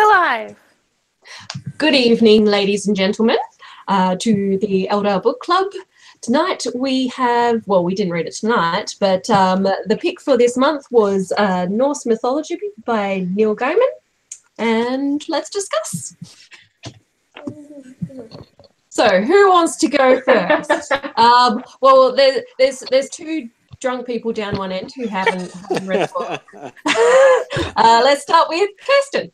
alive. Good evening, ladies and gentlemen, to the Elder Book Club. Tonight we have, well, we didn't read it tonight, but the pick for this month was Norse Mythology by Neil Gaiman, and let's discuss. So, who wants to go first? Well, there's two drunk people down one end who haven't read the book. Let's start with Kirsten.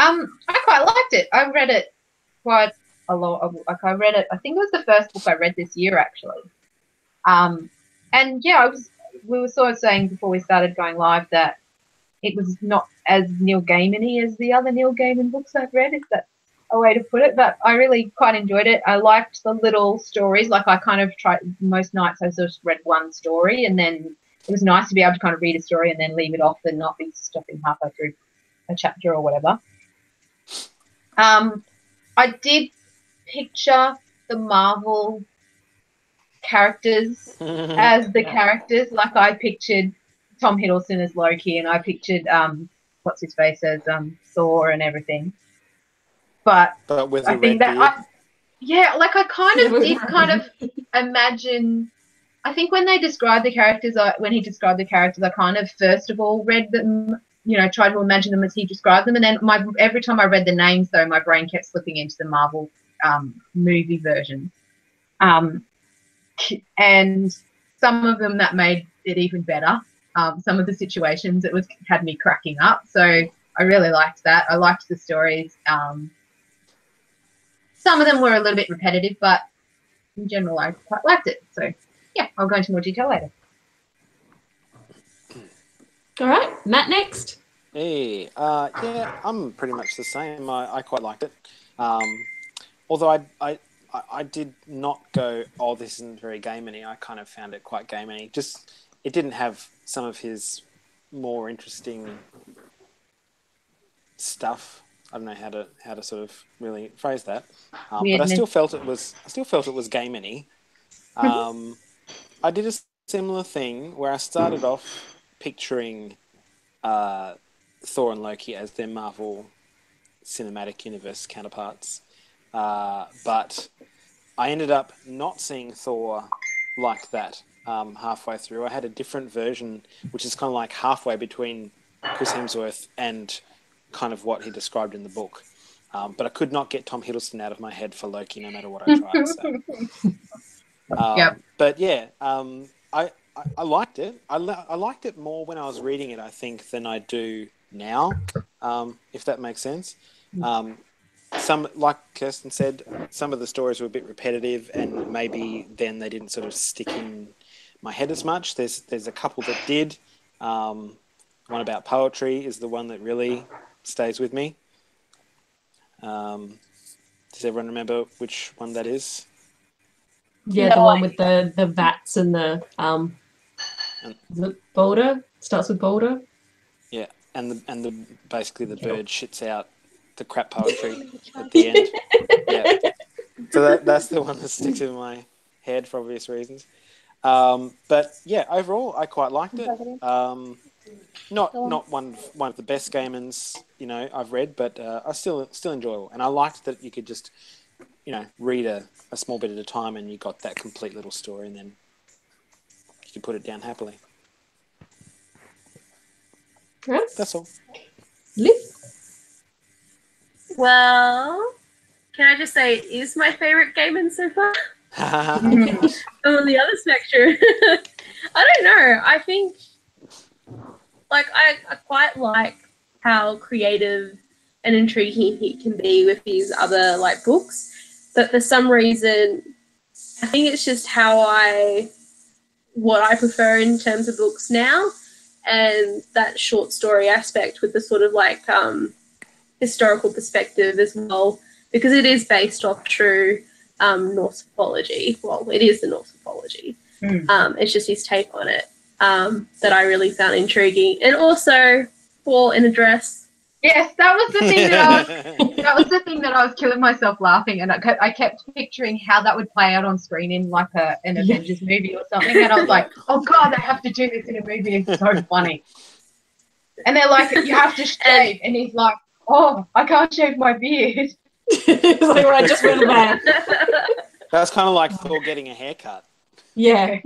I quite liked it. I read it quite a lot. Like I read it. I think it was the first book I read this year, actually. And yeah, we were sort of saying before we started going live that it was not as Neil Gaiman-y as the other Neil Gaiman books I've read, if that's a way to put it. But I really quite enjoyed it. I liked the little stories. Like I kind of tried most nights. I just read one story, and then it was nice to be able to kind of read a story and then leave it off and not be stopping halfway through a chapter or whatever. I did picture the Marvel characters as the characters. Like I pictured Tom Hiddleston as Loki, and I pictured what's his face as Thor and everything. But with I a think red that beard. like I kind of did kind of imagine. I think when they described the characters, when he described the characters, I kind of first of all read them. You know, tried to imagine them as he described them, and then every time I read the names, though, my brain kept slipping into the Marvel movie version. And some of them that made it even better. Some of the situations had me cracking up. So I really liked that. I liked the stories. Some of them were a little bit repetitive, but in general, I quite liked it. So yeah, I'll go into more detail later. All right, Matt next. Hey, yeah, I'm pretty much the same. I quite liked it. Although I did not go, oh, this isn't very gamey. I kind of found it quite gamey. Just it didn't have some of his more interesting stuff. I don't know how to sort of really phrase that. But I still felt it was gamey. I did a similar thing where I started off picturing Thor and Loki as their Marvel Cinematic Universe counterparts. But I ended up not seeing Thor like that halfway through. I had a different version, which is kind of like halfway between Chris Hemsworth and kind of what he described in the book. But I could not get Tom Hiddleston out of my head for Loki no matter what I tried. So. Yep. But yeah, I liked it. I liked it more when I was reading it, I think, than I do now, if that makes sense. Some, like Kirsten said, some of the stories were a bit repetitive, and maybe then they didn't sort of stick in my head as much. There's a couple that did. One about poetry is the one that really stays with me. Does everyone remember which one that is? Yeah, the one with the vats and the boulder. Starts with boulder. Yeah, and the basically the bird shits out the crap poetry at the end. Yeah, so that's the one that sticks in my head for obvious reasons. But yeah, overall, I quite liked it. Not one of the best Gaimans I've read, but I still enjoyable, and I liked that you could just read a small bit at a time, and you got that complete little story, and then you could put it down happily. Yes. That's all. Liz? Well, can I just say it is my favourite Gaiman so far? On the other spectrum. I don't know. I think, like, I quite like how creative and intriguing he can be with these other, like, books. But for some reason, I think it's just what I prefer in terms of books now. And that short story aspect with the sort of, like, historical perspective as well, because it is based off true Norse mythology. Well, it is the Norse mythology. It's just his take on it that I really found intriguing, and also fall in a dress. Yes, that was the thing that I was killing myself laughing, and I kept picturing how that would play out on screen in like an Avengers movie or something, and I was like, oh god, they have to do this in a movie. It's so funny. And they're like, you have to shave, and he's like, oh, I can't shave my beard. It's like, well, I just read that. That's kind of like Thor getting a haircut Yeah.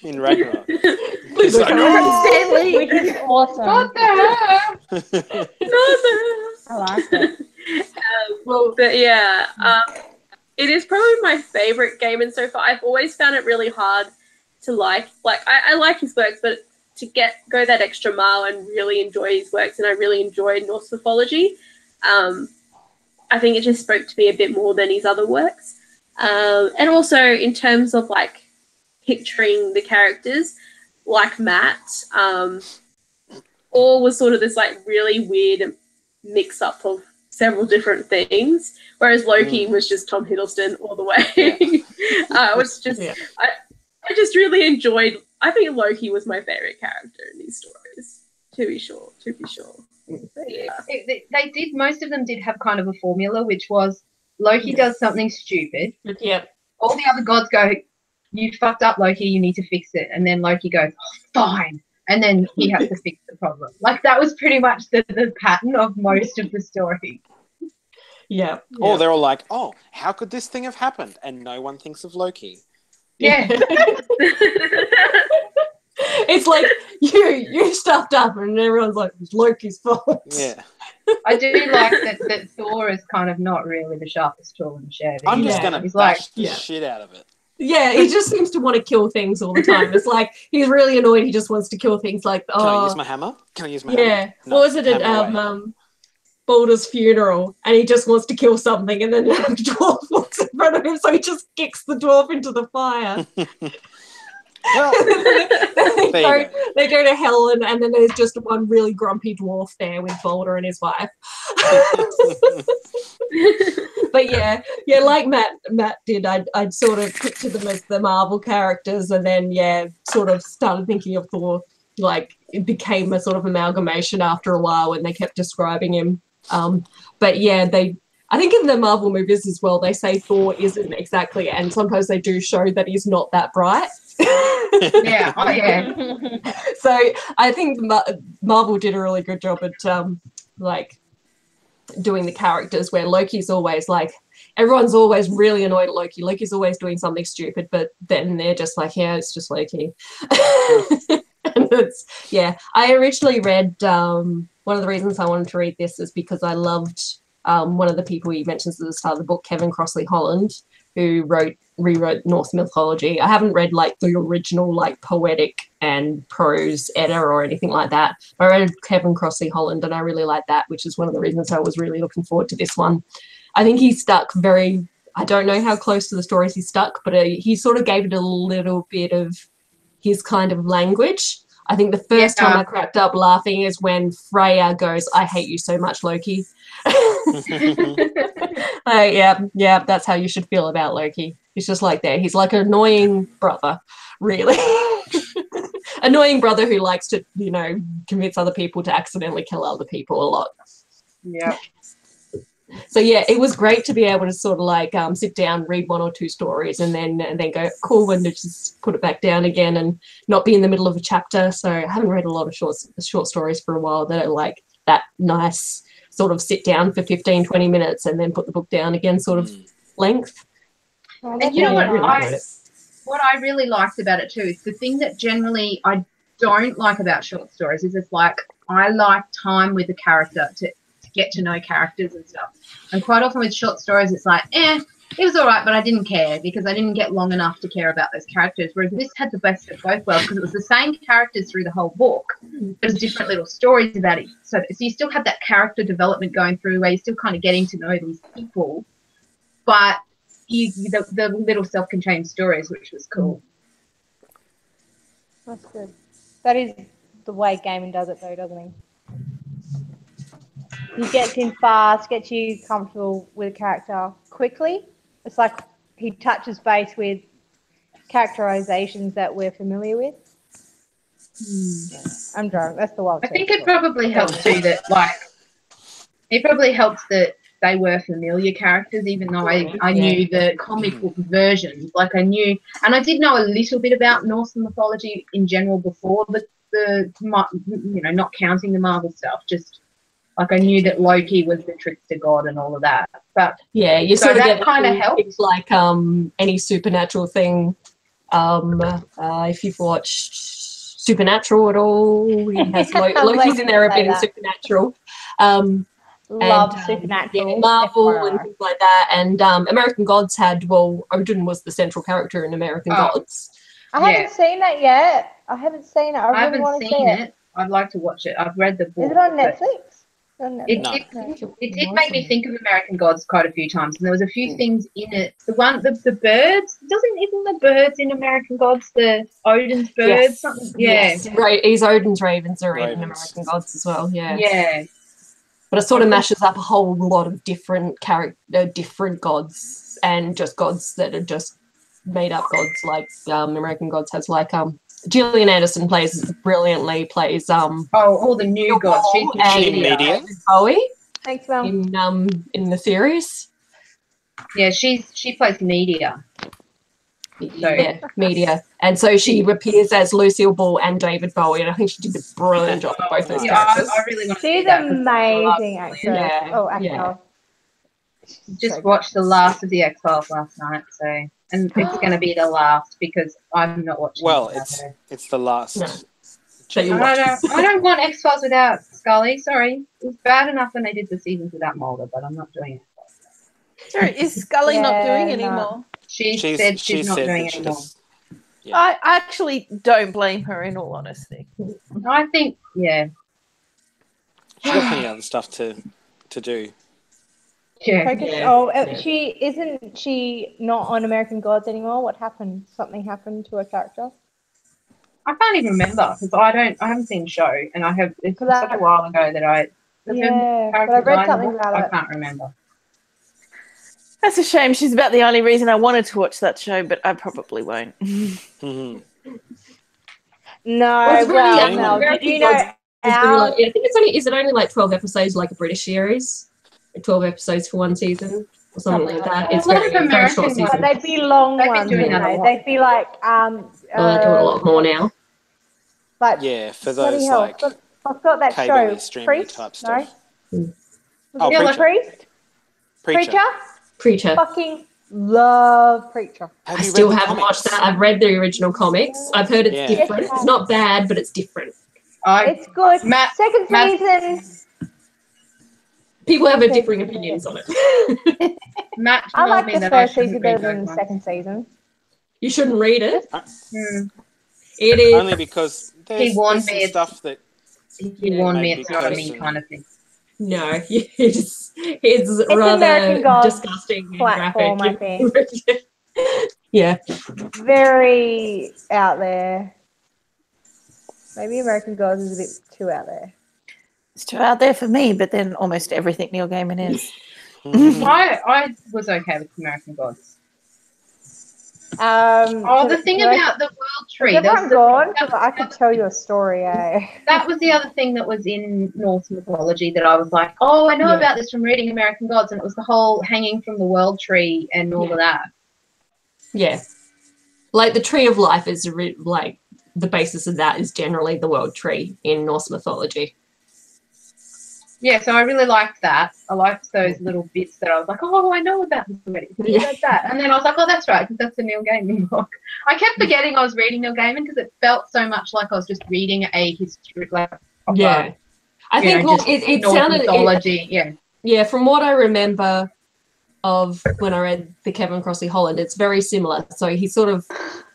in Ragnarok. Please It's like, don't "Oh!" Which is awesome. What the hell? I like it. Well, But yeah, it is probably my favorite game, and so far I've always found it really hard to like. Like I like his works, but to go that extra mile and really enjoy his works, and I really enjoyed Norse mythology. I think it just spoke to me a bit more than his other works, and also in terms of like picturing the characters, like Matt, all was sort of this like really weird mix up of several different things, whereas Loki was just Tom Hiddleston all the way. It was just I just really enjoyed. I think Loki was my favorite character in these stories, to be sure. But yeah. They did. Most of them did have kind of a formula, which was Loki does something stupid. yeah. All the other gods go, "You fucked up, Loki. You need to fix it." And then Loki goes, "Oh, fine." And then he has to fix the problem. Like that was pretty much the pattern of most of the story. Yeah. Or they're all like, "Oh, how could this thing have happened?" And no one thinks of Loki. Yeah. It's like you stuffed up and everyone's like, it's Loki's fault. Yeah. I do like that Thor is kind of not really the sharpest tool in the shed. I'm just Yeah. going to He's bash like, the shit out of it. Yeah, he just seems to want to kill things all the time. It's like he's really annoyed. He just wants to kill things. Like, Can I use my hammer? Can I use my hammer? yeah. No, What was it at hammer away. Balder's funeral? And he just wants to kill something, and then the dwarf walks in front of him, so he just kicks the dwarf into the fire. Well, there you go. They go to hell, and then there's just one really grumpy dwarf there with Balder and his wife. But yeah, like Matt did, I'd sort of picture them as the Marvel characters, and then sort of started thinking of Thor. Like it became a sort of amalgamation after a while when they kept describing him. But yeah, I think in the Marvel movies as well, they say Thor isn't exactly, and sometimes they do show that he's not that bright. yeah, oh yeah. So I think Marvel did a really good job at like doing the characters where Loki's always like, everyone's always really annoyed at Loki. Loki's always doing something stupid, but then they're just like, yeah, it's just Loki. And I originally read, one of the reasons I wanted to read this is because I loved one of the people he mentions at the start of the book, Kevin Crossley Holland, who rewrote Norse mythology. I haven't read like the original like poetic and prose Edda or anything like that. I read Kevin Crossley Holland and I really liked that, which is one of the reasons I was really looking forward to this one. I think he stuck I don't know how close to the stories he stuck, but he sort of gave it a little bit of his kind of language. I think the first time I cracked up laughing is when Freya goes, "I hate you so much, Loki." Yeah, that's how you should feel about Loki. He's just like that. He's like an annoying brother, really. Annoying brother who likes to, convince other people to accidentally kill other people a lot. Yeah. So yeah, it was great to be able to sort of like sit down, read one or two stories, and then go cool, and just put it back down again, and not be in the middle of a chapter. So I haven't read a lot of short stories for a while that are like that nice sort of sit down for 15, 20 minutes and then put the book down again sort of length. And you know what what I really liked about it too is the thing that generally I don't like about short stories is it's like I like time with the character to get to know characters and stuff. And quite often with short stories, it's like, it was all right, but I didn't care because I didn't get long enough to care about those characters. Whereas this had the best of both worlds because it was the same characters through the whole book, but there's different little stories about it. So you still have that character development going through where you're still kind of getting to know these people, but the little self-contained stories, which was cool. That's good. That is the way gaming does it, though, doesn't he? He gets in fast, gets you comfortable with a character quickly. It's like he touches base with characterizations that we're familiar with. I'm drunk. That's the wild. I think it probably helps too that they were familiar characters, even though I knew the comic book versions. Like I knew, and I did know a little bit about Norse mythology in general before, but not counting the Marvel stuff, just Like I knew that Loki was the trickster god and all of that. But Yeah, you so sort of that get kind of helps. things like any supernatural thing. If you've watched Supernatural at all, he has Loki's in there a bit in Supernatural. Love and, Supernatural. Yeah, Marvel FYI. and things like that. And American Gods had, well, Odin was the central character in American Gods. I haven't seen that yet. I haven't seen it. I really haven't want to see seen it. it. I'd like to watch it. I've read the book. Is it on but Netflix? It did make me think of American Gods quite a few times, and there was a few things in it. The birds, isn't the birds in American Gods the Odin's birds? Yes. Yeah. Yes. Right. His Odin's ravens are in Ravens. American Gods as well. Yeah. Yeah. But it sort of mashes up a whole lot of different different gods, and just gods that are just made up gods. Like American Gods has like Gillian Anderson plays all the new gods. She's and media. David Bowie Thanks, Mel. in the series. Yeah, she plays Media. Yeah, Media. And so she appears as Lucille Ball and David Bowie, and I think she did a brilliant job of both those characters. I really want to see She's that. amazing actress. Yeah, Oh, actor. yeah. Just watched the last of the X-Files last night, and it's going to be the last because I'm not watching. Well, it's the last. No. So you I don't want X-Files without Scully. Sorry, it was bad enough when they did the seasons without Mulder, but I'm not doing it. Sorry, is Scully not doing Yeah, anymore? She said she's not doing it anymore. Yeah. I actually don't blame her, in all honesty. I think, yeah. She's got plenty of other stuff to do. Yeah. Isn't she not on American Gods anymore? What happened? Something happened to her character? I can't even remember because I haven't seen the show, and it's such a while ago that I. Yeah, but I read something about it. I can't remember. That's a shame. She's about the only reason I wanted to watch that show, but I probably won't. Mm-hmm. No, really Mel, did you know? I think is it only like 12 episodes, like a British series? 12 episodes for one season or something like that. It's very short season. But they'd be long ones, doing that a lot. They'd be like They're doing a lot more now. Like, Yeah, for bloody those hell, like I've got that cable show. streaming Priest? type stuff. No? Oh, Was it Preacher. Priest? Preacher. Fucking love Preacher. Have I you still read the haven't comics? watched that. I've read the original comics. I've heard it's different. It's not bad, but it's different. It's good. Second season. People have differing opinions on it. Matt I like told me the that I first season shouldn't better read than the those second ones. season. You shouldn't read it. Hmm. It is. Only because He warned there's some me stuff that He warned me maybe it's not a me person- kind of thing. No, it's rather American Gods disgusting and platform, I graphic. think. Yeah. Very out there. Maybe American Gods is a bit too out there. It's too out there for me, but then almost everything Neil Gaiman is. I was okay with American Gods. The thing about the world tree. Is everyone gone? Because I could tell you a story, eh? That was the other thing that was in Norse mythology that I was like, oh, I know about this from reading American Gods, and it was the whole hanging from the world tree and all of that. Yeah. Like the tree of life is like the basis of that is generally the world tree in Norse mythology. Yeah, so I really liked that. I liked those little bits that I was like, oh, I know about this already. That's that. And then I was like, oh, that's right, because that's a Neil Gaiman book. I kept forgetting I was reading Neil Gaiman because it felt so much like I was just reading a history, like I think it Norse sounded mythology. Yeah, from what I remember of when I read the Kevin Crossley Holland, it's very similar. So he sort of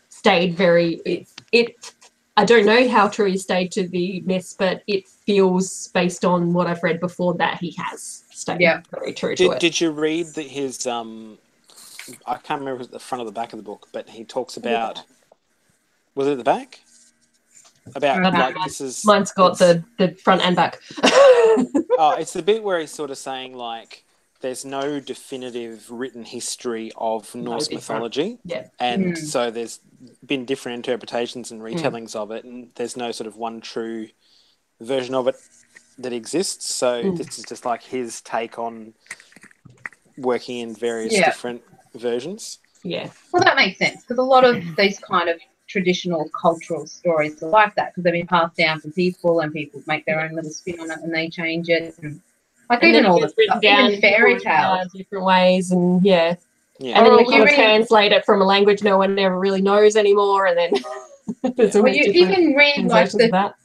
stayed very. I don't know how true he stayed to the myths, but it feels based on what I've read before that he has stayed very true to it. Did you read his? I can't remember if it was the front or the back of the book, but he talks about. Was it the back? About like this is. Mine's got the front and back. It's the bit where he's sort of saying like. There's no definitive written history of Norse mythology. Yeah. And so there's been different interpretations and retellings of it, and there's no sort of one true version of it that exists. So this is just like his take on working in various different versions. Yeah. Well, that makes sense, because a lot of these kind of traditional cultural stories are like that, because they've been passed down from people, and people make their own little spin on it, and they change it. And Like And even then it all gets the written down even fairy tales. different ways, and Yeah. and then Or you you got to read- translate it from a language no one ever really knows anymore, and then there's all Or these you different even read like translations of the that.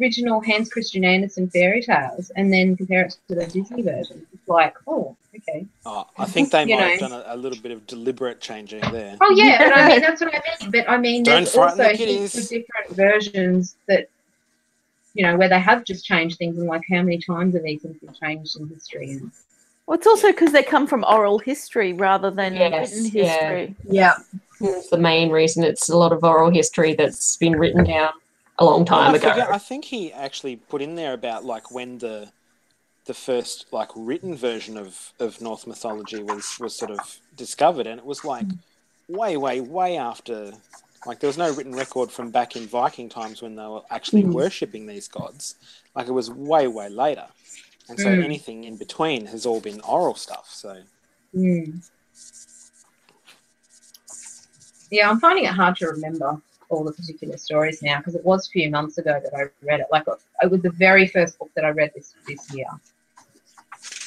original Hans Christian Andersen fairy tales and then compare it to the Disney version. It's like, oh, okay. Oh, I think they You might have know. done a little bit of deliberate changing there. Oh yeah, but I mean that's what I mean. But I mean, Don't there's frighten also the kiddies. heaps of different versions that where they have just changed things, and like how many times have these things been changed in history? And Well, it's also because they come from oral history rather than Yes, written yeah. history. yeah, That's the main reason. It's a lot of oral history that's been written down a long time ago. I think he actually put in there about like when the first like written version of Norse mythology was sort of discovered, and it was like way after. Like there was no written record from back in Viking times when they were actually worshipping these gods. Like it was way later, and so anything in between has all been oral stuff. So yeah, I'm finding it hard to remember all the particular stories now because it was a few months ago that I read it. Like it was the very first book that I read this year.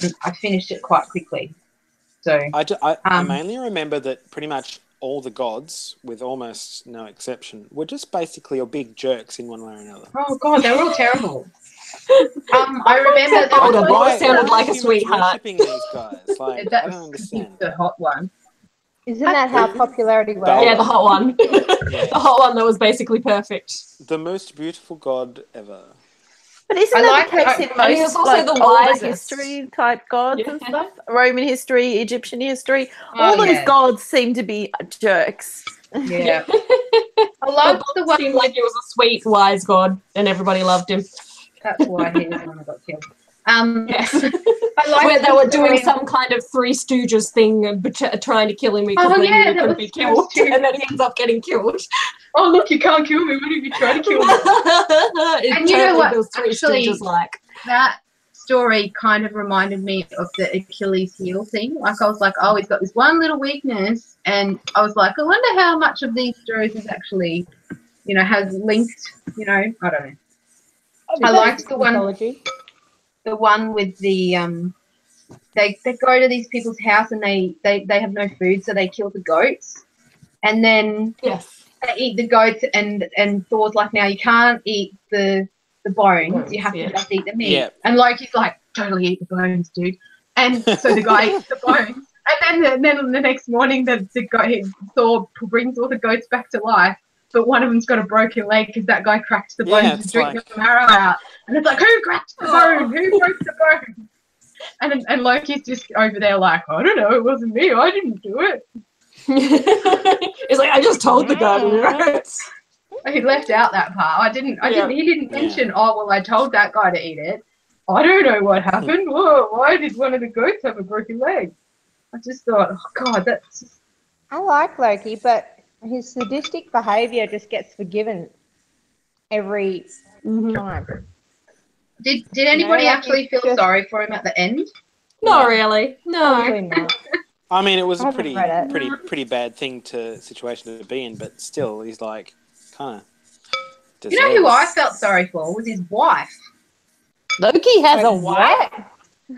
And I finished it quite quickly. So I mainly remember that pretty much all the gods, with almost no exception, were just basically all big jerks in one way or another. oh god, they were all terrible. I remember there Older was boy one- sounded like a humans sweetheart. worshipping these guys? Like that I don't was understand. the hot one. Isn't that how popularity works? Yeah, the hot one. Yeah. The hot one that was basically perfect. The most beautiful god ever. But isn't I that like- the case in and he most was also like the older wisest. history type gods and Yeah. stuff? Roman history, Egyptian history. Oh, All those yeah. gods seem to be jerks. Yeah. I But loved the Bob one seemed like he was a sweet, wise god, and everybody loved him. that's why he was the one that got killed. Yes. I liked Where they the were doing story- some kind of Three Stooges thing, trying to kill him because Oh, they yeah, knew he that couldn't was be killed, Three Stooges. and then he ends up getting killed. Oh look, you can't kill me. What if you try to kill me? It And you know totally what? feels Three Actually- Stooges like. That story kind of reminded me of the Achilles heel thing. Like I was like, oh, he's got this one little weakness, and I was like, I wonder how much of these stories is actually, has linked. I don't know. I liked the one. Mythology. The one with the they go to these people's house and they have no food, so they kill the goats, and then Yes. they eat the goats, and Thor's like, now you can't eat the bones, you have to just eat the meat. Yeah. And Loki's like, totally eat the bones, dude. And so the guy eats the bones, and then the next morning the guy Thor brings all the goats back to life. But one of them's got a broken leg because that guy cracked the bones and it's drinking like- the marrow out. And it's like, who cracked the bone? Who broke the bone? And Loki's just over there like, I don't know, it wasn't me. I didn't do it. It's like, I just told the guy to do it. He left out that part. He didn't mention, oh, well, I told that guy to eat it. I don't know what happened. Whoa, why did one of the goats have a broken leg? I just thought, oh, God, that's just... I like Loki, but his sadistic behaviour just gets forgiven every time. Did anybody like actually feel just- sorry for him at the end? Not really. No. Probably not. I mean, it was I a haven't read it. pretty bad situation to be in, but still, he's like kind of. You know who I felt sorry for was his wife. Loki has a Wait, wife?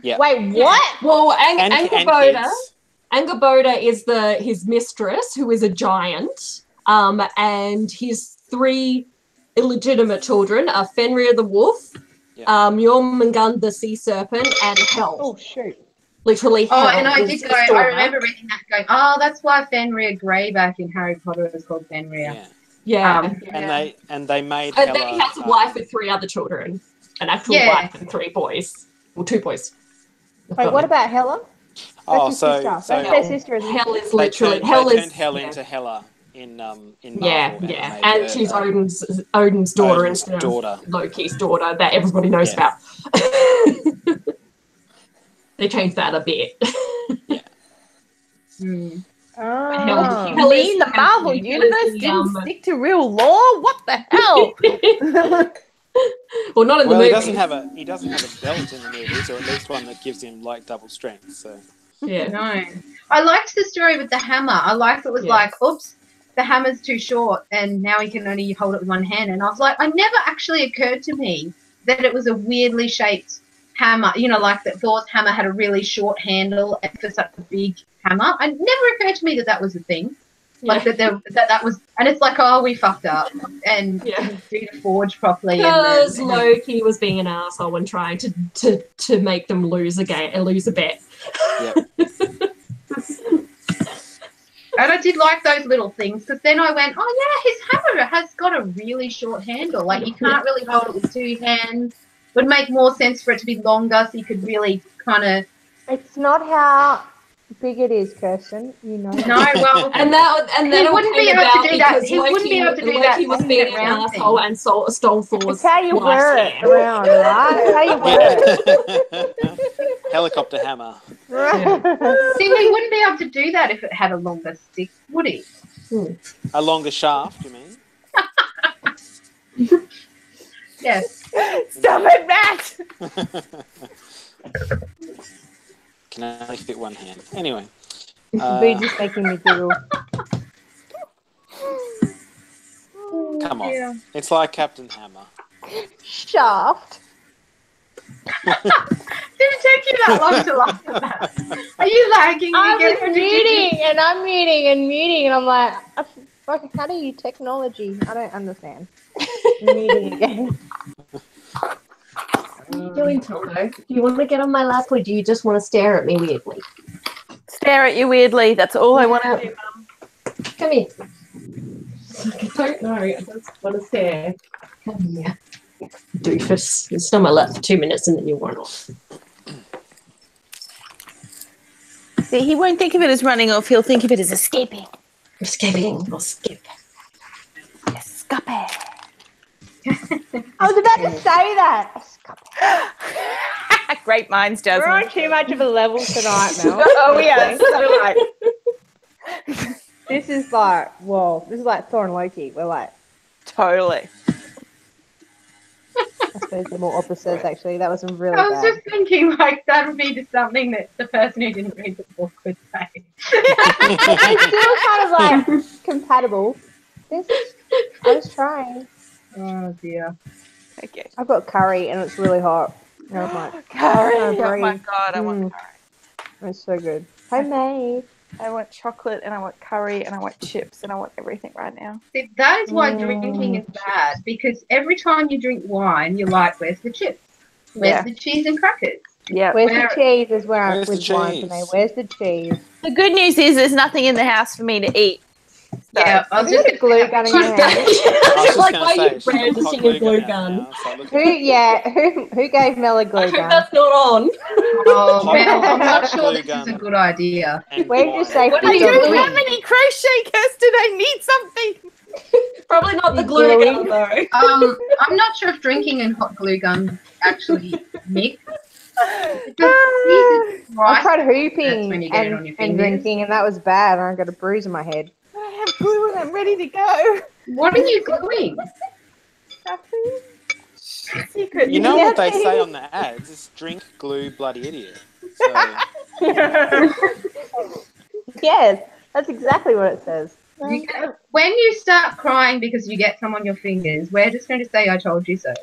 Yeah. Wait, what? Well, And Angerboda. kids. Angerboda is his mistress, who is a giant, and his 3 illegitimate children are Fenrir the wolf, Jormungand the sea serpent, and Hel. Oh, shoot. Literally, Oh, Hel and I is did his go, I daughter. remember reading that going, oh, that's why Fenrir Greyback in Harry Potter is called Fenrir. Yeah. Yeah. And they made And Hela, then he has a wife with 3 other children, an actual Yeah. wife and 3 boys. Well, 2 boys. Wait, what about Hela? That's Oh, his so sister. so That's their sister, isn't it? Hel is they literally turned, Hel they is turned Hel yeah. into Hela in Marvel. Yeah, and yeah, made and her, she's Odin's daughter Odin's instead daughter. of Loki's daughter that everybody knows Yeah. about. They changed that a bit. Oh. You mean the Marvel Hel is universe the, didn't stick to real law? What the hell? Well, not in the Well, movie. he doesn't have a belt in the movies, or at least one that gives him like double strength. So Yeah. No. I liked the story with the hammer. I liked it was Yes. like, oops, the hammer's too short and now he can only hold it with one hand. And I was like, it never actually occurred to me that it was a weirdly shaped hammer, you know, like that Thor's hammer had a really short handle for such a big hammer. It never occurred to me that that was a thing. Like that was, and it's like, oh, we fucked up and didn't do the forge properly. Because Loki was being an asshole and trying to make them lose a bet. Yep. And I did like those little things because then I went, oh yeah, his hammer has got a really short handle. Like you can't really hold it with two hands. It would make more sense for it to be longer so you could really kind of. It's not how big it is, Kirsten. You know. No, well, and that he wouldn't be able to do that. He Loki, wouldn't be able to do that. Loki was being an asshole and stole Thor's. It's how you wear it around, right? It's how you wear it. Helicopter hammer. See, he wouldn't be able to do that if it had a longer stick, would he? A longer shaft, you mean? Yes. Stop it, Matt! Can only fit one hand. Anyway. You're just making me giggle. Come on. Yeah. It's like Captain Hammer. Shaft. Did it take you that long to laugh at that? Are you lagging? I was muting and I'm muting and I'm like, how do you technology? I don't understand. Muting again. What are you doing, Tomo? Do you want to get on my lap or do you just want to stare at me weirdly? Stare at you weirdly. That's all I want to do, Mum. Come here. I don't know. I just want to stare. Come here. Doofus. You stay on my lap for 2 minutes and then you run off. See, he won't think of it as running off. He'll think of it as escaping. Escaping or skip. Escape. I was about to say that. Great minds, Jasmine. We're on too much of a level tonight, Mel. Oh, yeah. So right. This is like, whoa. This is like Thor and Loki. We're like, Totally. I suppose they're more opposites, actually. That was really I was bad. just thinking, like, that would be something that the person who didn't read the book would say. It's still kind of like compatible. I was trying. Oh, dear. Okay. I've got curry and it's really hot. And I'm like, Curry. Oh, Oh, my God. I want curry. it's so good. Homemade. I want chocolate and I want curry and I want chips and I want everything right now. See, that is why drinking is bad, because every time you drink wine, you're like, where's the chips? Where's the cheese and crackers? Yeah. Where's the cheese is where I'm Where's the with wine cheese? today. Where's the cheese? The good news is there's nothing in the house for me to eat. So, Yeah, I was Have you just got a glue gun in your hand? I was just Like, gonna why say, you she's got brandishing hot a glue out gun? now, so look Who gave Mel a I glue hope gun? that's not on. Oh, Hot- Mel, I'm not hot sure glue this is gun. a good idea. and Where's your wine. safety I dog? don't have any crochet, Kirsten. I need something. Probably not the You glue gluing? gun, though. I'm not sure if drinking and hot glue gun actually mix. Because Jesus I Christ, tried That's when hooping you get it on your and fingers. drinking, and that was bad. And I got a bruise on my head. I have glue and I'm ready to go. what are you gluing? Secret. You know what they Yeah. say on the ads? It's drink, glue, bloody idiot. So, Yes, that's exactly what it says. When you start crying because you get some on your fingers, we're just going to say, I told you so.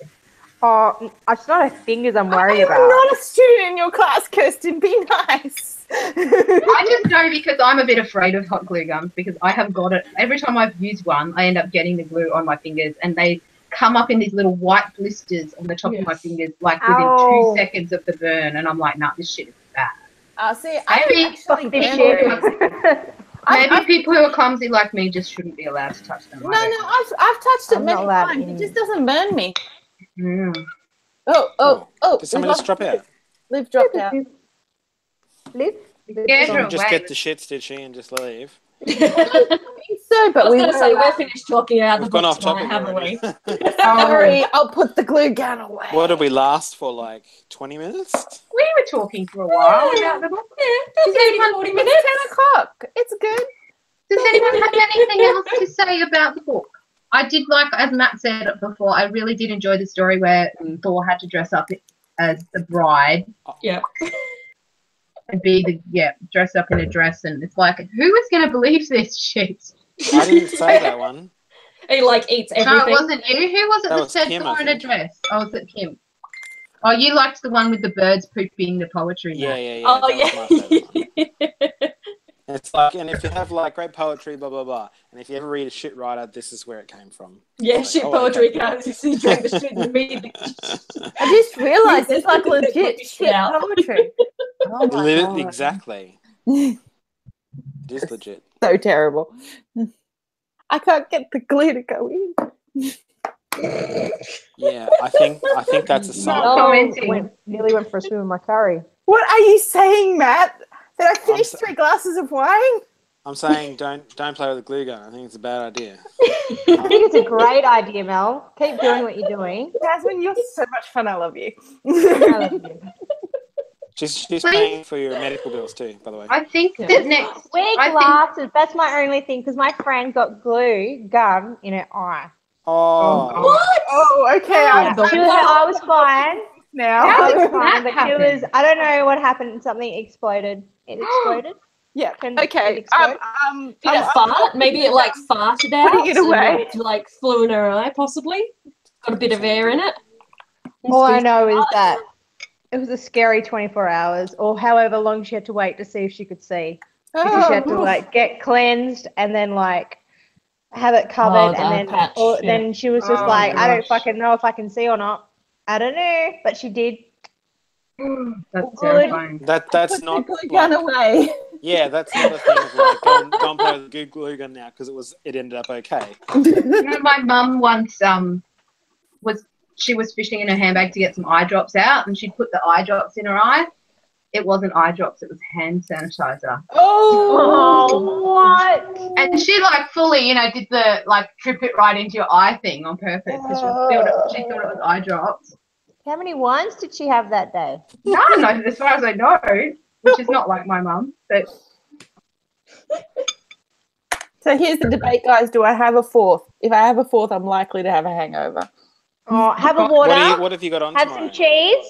Oh, it's not her fingers I'm worried I'm about. not a student in your class, Kirsten. Be nice. I just know because I'm a bit afraid of hot glue guns because I have got it. Every time I've used one, I end up getting the glue on my fingers and they come up in these little white blisters on the top of my fingers, like within Ow. 2 seconds of the burn. And I'm like, nah, this shit is bad. See, I Maybe actually This burned shit. Maybe people who are clumsy like me just shouldn't be allowed to touch them. No, I've touched it I'm not many allowed times. in. It just doesn't burn me. Mm. Oh! did someone just drop out? Liv dropped out. Liv? Yeah, Someone just away. get the shit, did she, and just leave? I think so, but I was we going to say, were. we're finished talking about the We've gone book off topic tonight, haven't we? already. Sorry, I'll put the glue gun away. What did we last for, like 20 minutes? We were talking for a while about the book. Yeah, 30, 40 minutes. It's 10 o'clock. It's good. Does anyone have anything else to say about the book? I did like, as Matt said before, I really did enjoy the story where Thor had to dress up as the bride Yeah. and be dress up in a dress, and it's like, who is going to believe this shit? I didn't say that one. He, like, eats everything. No, it wasn't you. Who was it That that was said Kim, I Thor in a think. dress? Oh, was it Kim? Oh, you liked the one with the birds pooping the poetry. Yeah, Matt. yeah, yeah. Oh, that was my favourite one. yeah. And it's like, and if you have like great poetry, blah blah blah, and if you ever read a shit writer, this is where it came from. Yeah, It's shit like, oh, poetry okay. counts. You drank the shit immediately. I just realised it's like Quick legit shit out. poetry. Oh my god. Exactly. It is legit. So terrible. I can't get the glue to go in. Yeah, I think that's a sign. No commenting. Nearly went for a swim in my curry. What are you saying, Matt? Did I finish s- 3 glasses of wine? I'm saying don't play with a glue gun. I think it's a bad idea. I think it's a great idea, Mel. Keep doing what you're doing. Jasmine, you're so much fun. I love you. I love you. She's paying for your medical bills too, by the way. I think that next. Wear I think- glasses. That's my only thing because my friend got gum in her eye. Oh, What? Oh, okay. Yeah. I'm She was like, I was fine. now. How I did was fine, that but she happen? was. I don't know what happened. Something exploded. It exploded. Yeah. Can Okay. it explode? Did it fart? Maybe it like farted out. Putting it away. And, like flew in her eye, possibly. Got a bit of air in it. All I know is that it was a scary 24 hours, or however long she had to wait to see if she could see. Because she had to like get cleansed and then like have it covered, the and then patch, then she was just Oh, like, I don't gosh. fucking know if I can see or not. I don't know, but she did. That's Good. terrifying. that's Put not the glue gun like, away. yeah, that's not a thing of like go and play with the glue gun now because it ended up okay. You know, my mum once was fishing in her handbag to get some eye drops out, and she put the eye drops in her eye. It wasn't eye drops; it was hand sanitizer. Oh, what? And she like fully, did the like drip it right into your eye thing on purpose because she thought it was eye drops. How many wines did she have that day? None, as far as I know, which is not like my mum. But So here's the debate, guys. Do I have a 4th? If I have a 4th, I'm likely to have a hangover. Oh, have a water. What have you got on Have tomorrow? some cheese,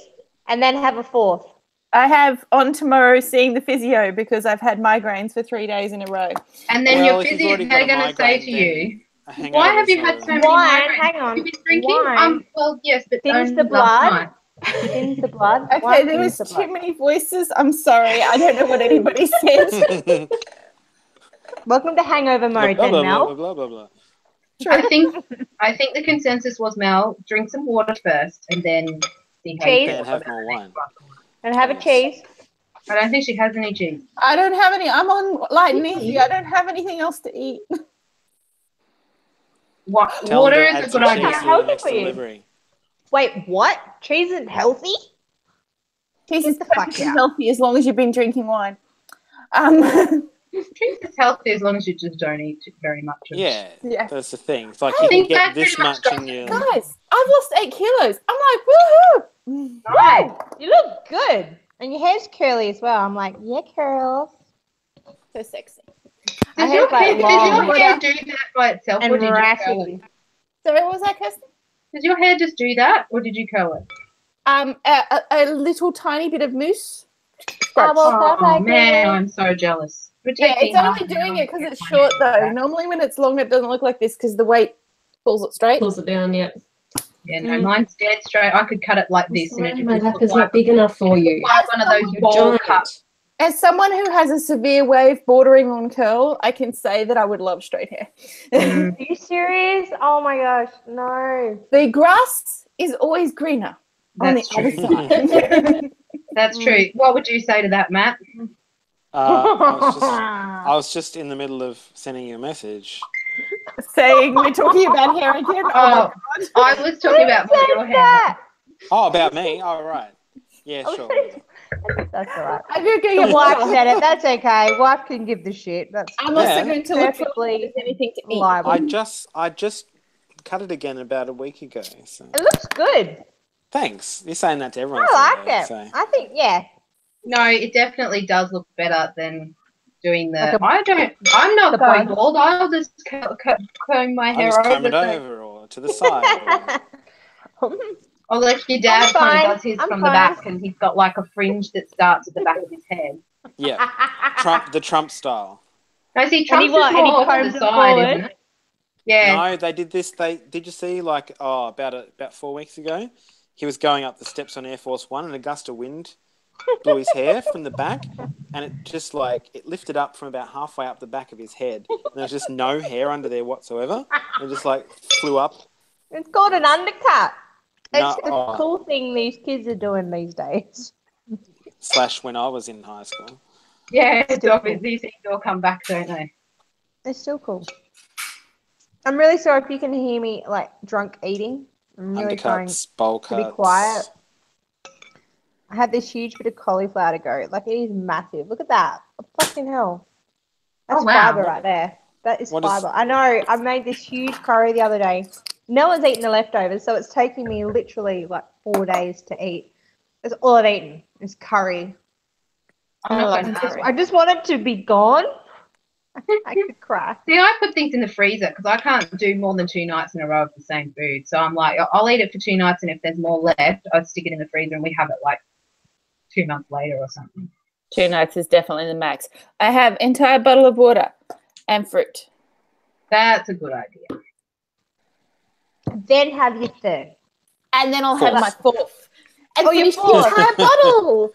and then have a 4th. I have on tomorrow seeing the physio because I've had migraines for 3 days in a row. and then Well, your if you've physio, already they're got a going to say migraine, to then you, a hangover why have is you not had a- so many Wine, migraines? hang on. Have you been drinking? Wine. Well, yes, but Thins the last blood. night. Thins the blood. Okay, Wine there thins was the blood. too many voices. I'm sorry. I don't know what anybody said. Welcome to hangover blah, mode, blah, then, blah, Mel. blah, blah, blah, blah. I think the consensus was, Mel, drink some water first and then see how you Cheese. feel And have about more the wine. next one. And have a cheese. I don't think she has any cheese. I don't have any. I'm on light and easy. I don't have anything else to eat. Tell Water them to is a add good some idea. cheese to the Healthy next for you. delivery. Wait, what? Cheese isn't healthy? Cheese is Get the fuck perfectly out. healthy as long as you've been drinking wine. Cheese is healthy as long as you just don't eat very much of it. Yeah, Yeah. that's the thing. It's like I you can think get that's this pretty much much in your. Guys, I've lost 8 kilos. I'm like, woohoo! Right. You look good. And your hair's curly as well. I'm like, yeah, curls. So sexy. My Does your hair's like hair, long do that by itself, and or did you curl it? ratty. Sorry, what was that, Kirsten? Does your hair just do that, or did you curl it? A little tiny bit of mousse. Oh, well, Oh perfect. man, I'm so jealous. Yeah, it's only doing it because it's short though. Normally when it's long, it doesn't look like this because the weight pulls it straight. Pulls it down, yeah. Yeah, no, mine's dead straight. I could cut it like this, and it Sorry, just my looks lap is like not big enough for you. one of those You're ball giant. cuts. As someone who has a severe wave bordering on curl, I can say that I would love straight hair. Are you serious? Oh my gosh, no. The grass is always greener on the That's other true. side. That's true. What would you say to that, Matt? I was just in the middle of sending you a message. Saying we're talking about hair again. Oh, I was talking about more your hair. that? Oh, about me? Oh, right. Yeah, sure. That's all right. I'm going to Your go wife said it. That's okay. Wife can give the shit. That's I'm Yeah. also going to look for perfectly if there's anything to eat. liable. I just cut it again about a week ago. So It looks good. thanks. You're saying that to everyone. I like it. So. I think, yeah. No, it definitely does look better than doing the. Like I'm not the going bun. bald. I'll just comb my I hair just comb over. it over or to the side. Or like your dad I'm kind fine. of does his I'm from fine. the back, and he's got like a fringe that starts at the back of his head. Yeah, the Trump style. No, see, And Trump's he what? is And he more to combs the it side, forward? isn't it? Yeah. No, they did this. Did you see about 4 weeks ago? he was going up the steps on Air Force One, and a gust of wind blew his hair from the back, and it just it lifted up from about halfway up the back of his head, and there was just no hair under there whatsoever, and it just flew up. It's called an undercut. No, It's the cool thing these kids are doing these days. / when I was in high school. Yeah, these things all come back, don't they? They're still cool. I'm really sorry if you can hear me drunk eating. I'm really trying bowl to be cuts. quiet. I have this huge bit of cauliflower to go. It is massive. Look at that. Fucking hell. That's fibre right there. That is fibre. I know. I made this huge curry the other day. No one's eaten the leftovers, so it's taking me literally 4 days to eat. That's all I've eaten is curry. I just want it to be gone. I could cry. See, I put things in the freezer because I can't do more than 2 nights in a row of the same food. So I'm like, I'll eat it for 2 nights, and if there's more left, I'll stick it in the freezer, and we have it 2 months later or something. 2 nights is definitely the max. I have entire bottle of water and fruit. That's a good idea. Then have your third. And then I'll have my fourth. And your finish the entire bottle.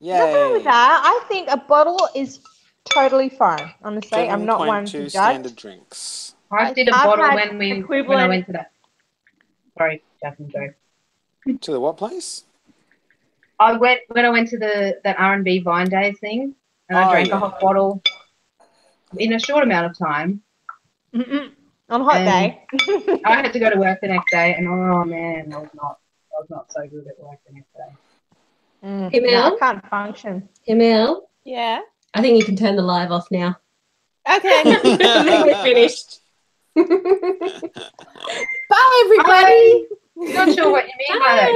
Yay. Nothing wrong with that. I think a bottle is totally fine. Honestly, I'm not one to judge. standard drinks. I did a bottle when I went to that. Sorry, Jasmine, go. To the what place? When I went to that R&B Vine Days thing, and I drank a whole bottle in a short amount of time. On a hot day. I had to go to work the next day, and oh man, I was not so good at work the next day. Hey, Mel? I can't function. Hey, Mel? Yeah? I think you can turn the live off now. Okay. We're finished. Bye, everybody. I'm not sure what you mean by that.